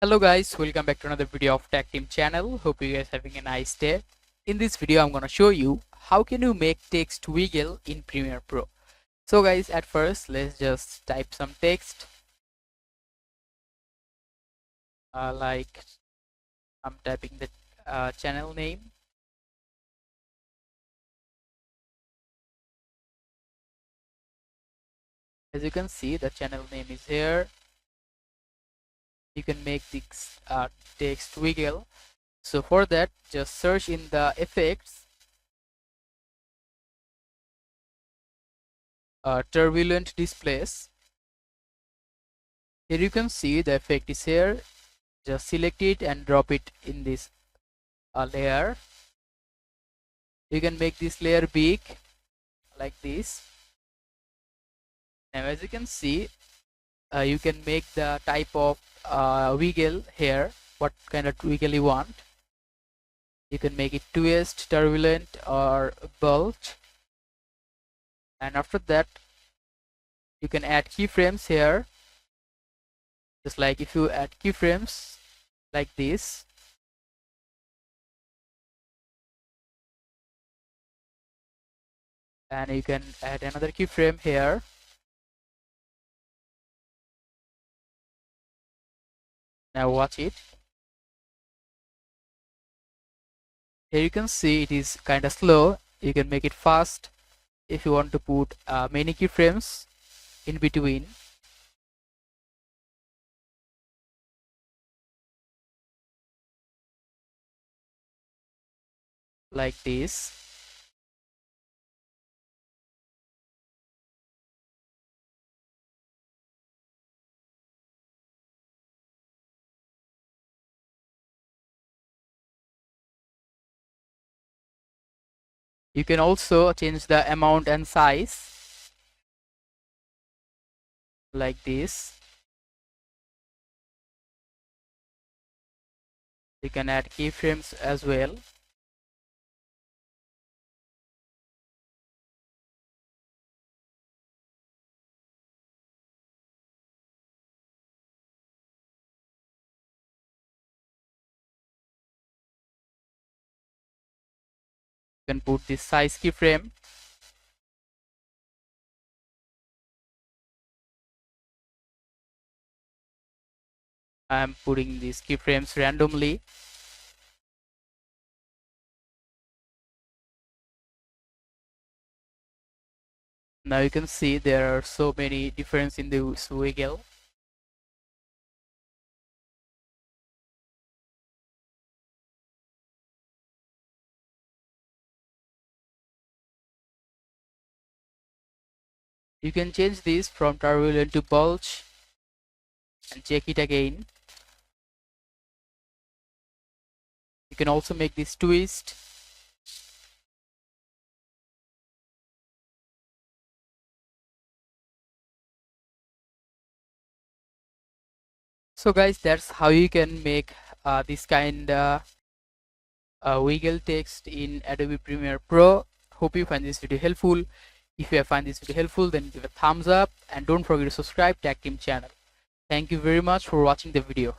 Hello guys, welcome back to another video of Tech Team channel. Hope you guys having a nice day. In this video I'm gonna show you how can you make text wiggle in Premiere Pro. So guys, at first let's just type some text like I'm typing the channel name. As you can see, the channel name is here. You can make this text wiggle. So for that, just search in the effects turbulent displays. Here you can see the effect is here. Just select it and drop it in this layer. You can make this layer big like this. Now as you can see, you can make the type of wiggle here, what kind of wiggle you want. You can make it twist, turbulent, or bulge. And after that, you can add keyframes here. Just like if you add keyframes like this, and you can add another keyframe here. Now watch it. Here you can see it is kind of slow. You can make it fast if you want to put many keyframes in between. Like this. You can also change the amount and size like this. You can add keyframes as well. You can put this size keyframe. I'm putting these keyframes randomly. Now you can see there are so many differences in the wiggle. You can change this from turbulent to bulge and check it again. You can also make this twist. So guys, that's how you can make this kind of wiggle text in Adobe Premiere Pro. Hope you find this video helpful. If you have find this video helpful, then give a thumbs up and don't forget to subscribe Tech Team channel. Thank you very much for watching the video.